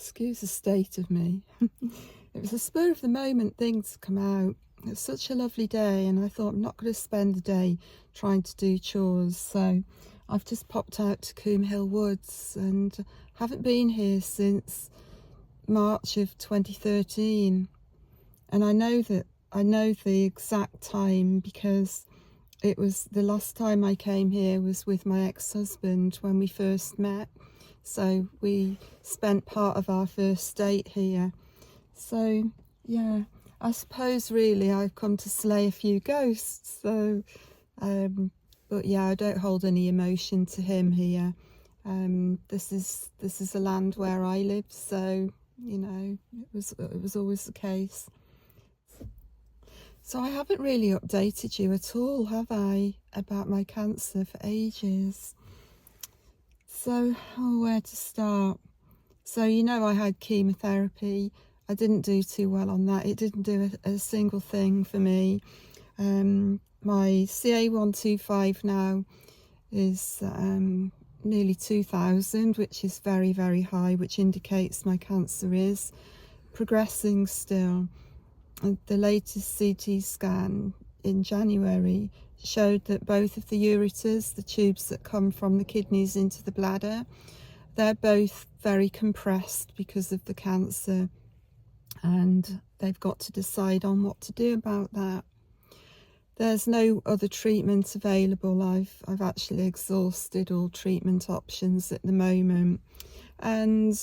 excuse the state of me. It was a spur of the moment thing to come out. It was such a lovely day, and I thought I'm not going to spend the day trying to do chores, so I've just popped out to Combe Hill Woods and haven't been here since March of 2013. And I know the exact time because it was the last time I came here was with my ex-husband when we first met. So we spent part of our first date here. So yeah, I suppose really I've come to slay a few ghosts. So but yeah, I don't hold any emotion to him here. This is a land where I live, so you know, it was always the case. So I haven't really updated you at all, have I, about my cancer for ages. So, where to start? So, you know, I had chemotherapy. I didn't do too well on that. It didn't do a single thing for me. My CA125 now is nearly 2,000, which is very, very high, which indicates my cancer is progressing still. And the latest CT scan in January showed that both of the ureters, the tubes that come from the kidneys into the bladder, they're both very compressed because of the cancer, and they've got to decide on what to do about that. There's no other treatment available. I've actually exhausted all treatment options at the moment, and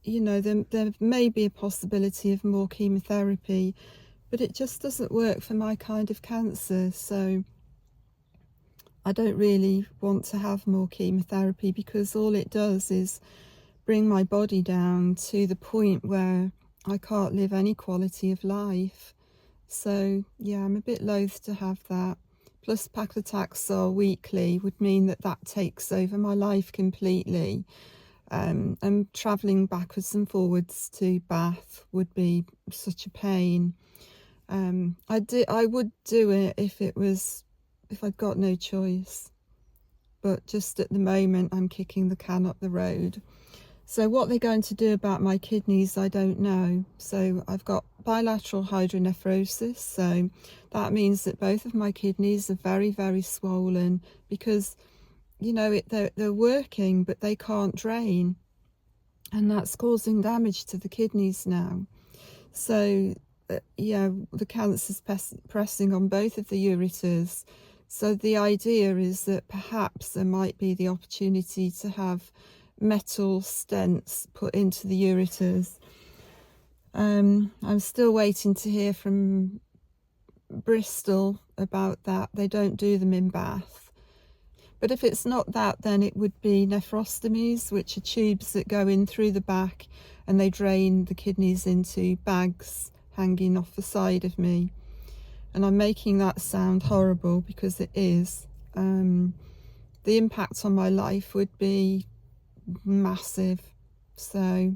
you know, there may be a possibility of more chemotherapy, but it just doesn't work for my kind of cancer. So I don't really want to have more chemotherapy because all it does is bring my body down to the point where I can't live any quality of life. So yeah, I'm a bit loath to have that. Plus paclitaxel weekly would mean that takes over my life completely. And travelling backwards and forwards to Bath would be such a pain. I would do it if I'd got no choice, but just at the moment I'm kicking the can up the road. So what they're going to do about my kidneys, I don't know. So I've got bilateral hydronephrosis, so that means that both of my kidneys are very, very swollen because, you know, they're working, but they can't drain, and that's causing damage to the kidneys now. So yeah, the cancer's pressing on both of the ureters. So the idea is that perhaps there might be the opportunity to have metal stents put into the ureters. I'm still waiting to hear from Bristol about that. They don't do them in Bath. But if it's not that, then it would be nephrostomies, which are tubes that go in through the back and they drain the kidneys into bags hanging off the side of me. And I'm making that sound horrible because it is. The impact on my life would be massive. So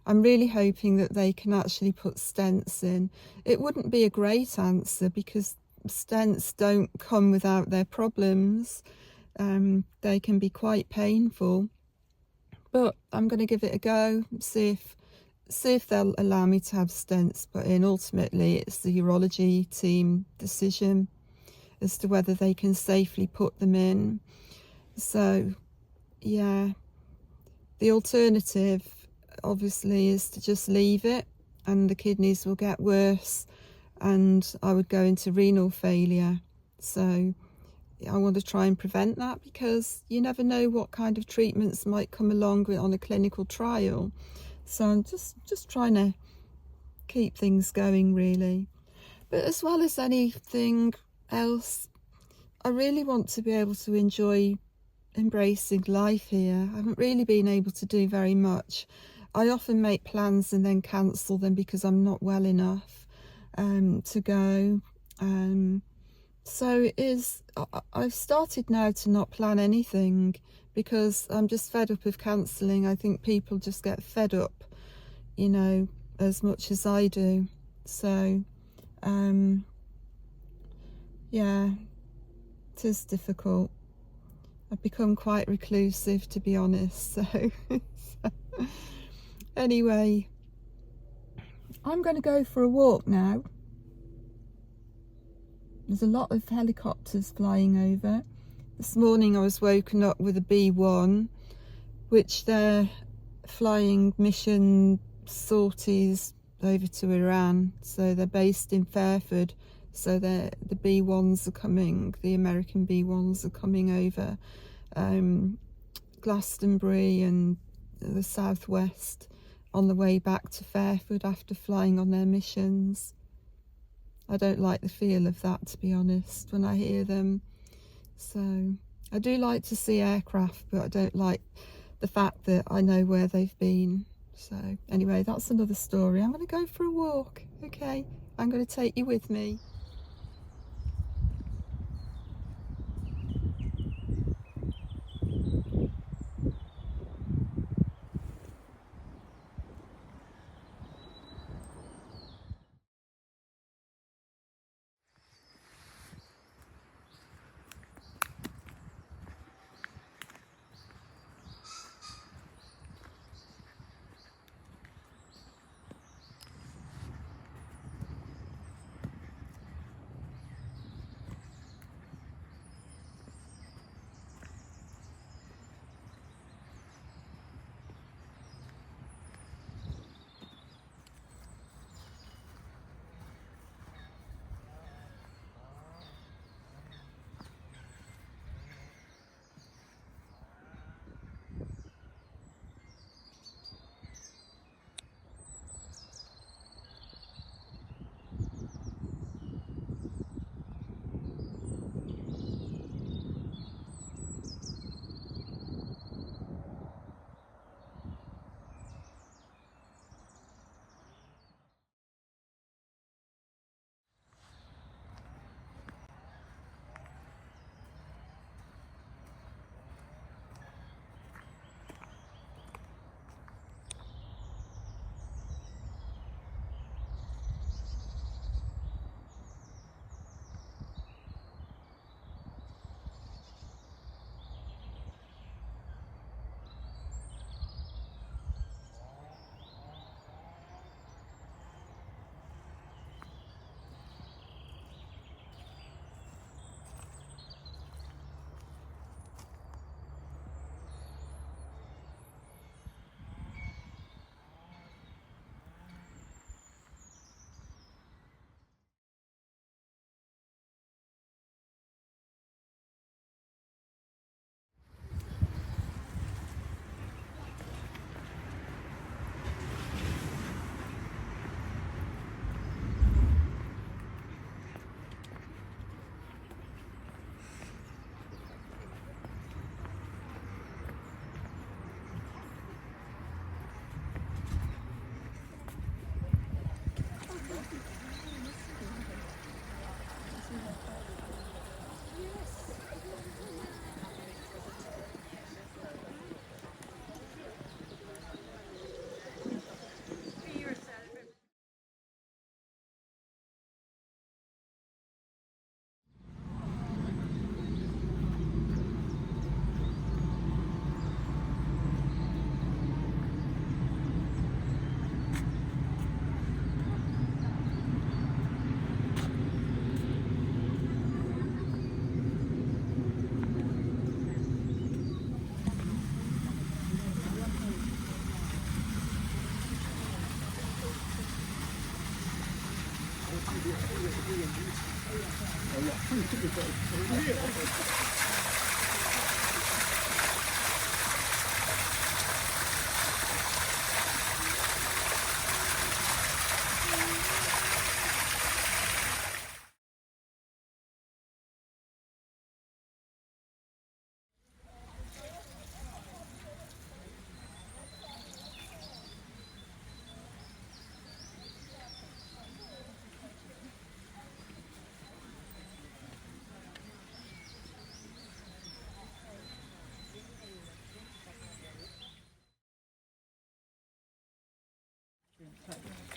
I'm really hoping that they can actually put stents in. It wouldn't be a great answer because stents don't come without their problems. They can be quite painful, but I'm going to give it a go, see if they'll allow me to have stents put in. Ultimately, it's the urology team decision as to whether they can safely put them in. So yeah, the alternative obviously is to just leave it and the kidneys will get worse and I would go into renal failure. So I want to try and prevent that because you never know what kind of treatments might come along on a clinical trial. So I'm just trying to keep things going, really. But as well as anything else, I really want to be able to enjoy embracing life here. I haven't really been able to do very much. I often make plans and then cancel them because I'm not well enough to go. So it is, I've started now to not plan anything because I'm just fed up of cancelling. I think people just get fed up, you know, as much as I do. So, yeah, it is difficult. I've become quite reclusive, to be honest. So Anyway, I'm going to go for a walk now. There's a lot of helicopters flying over. This morning I was woken up with a B1, which they're flying mission sorties over to Iran. So they're based in Fairford. So the B1s are coming, the American B1s are coming over Glastonbury and the southwest on the way back to Fairford after flying on their missions. I don't like the feel of that, to be honest, when I hear them. So I do like to see aircraft, but I don't like the fact that I know where they've been. So anyway, that's another story. I'm going to go for a walk. Okay, I'm going to take you with me.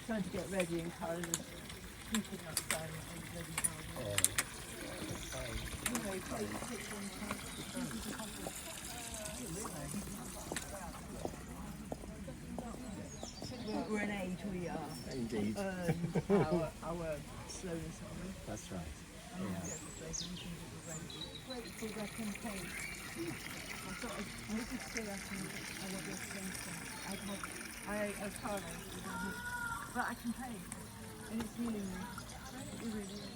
Trying to get ready and Karen is keeping us down and ready now. we're an age we are. Indeed. Our slowness on it. That's right. I'm going to get frustrated and think it was grateful that I can paint. I thought I was just still asking I want this painting. I can't, but I can paint. And it's healing me. It really is.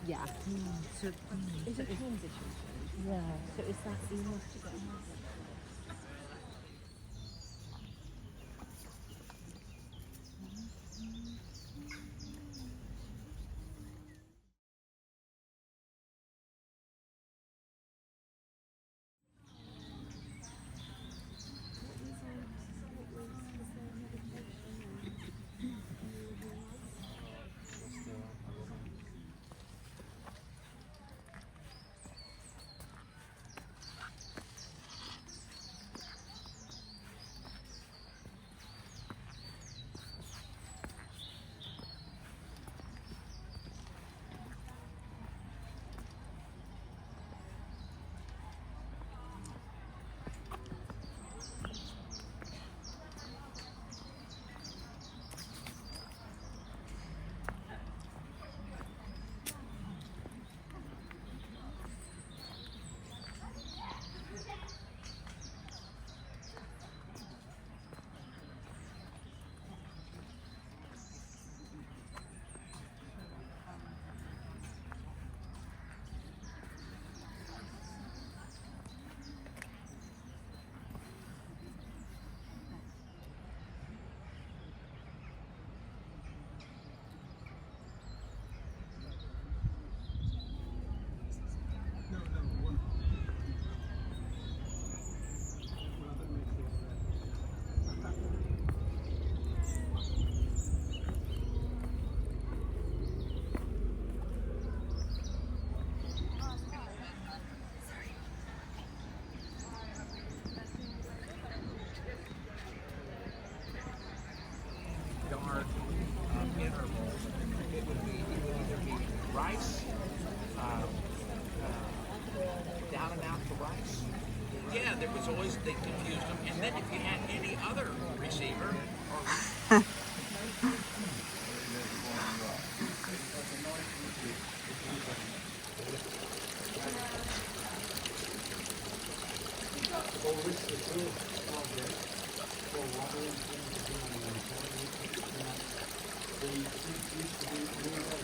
Yeah. So, is it transition? Yeah. So is that enough to get on? Intervals, it would either be rice, down and out for rice. Yeah, there was always, they confused them. And then if you had any other receiver, or They used to do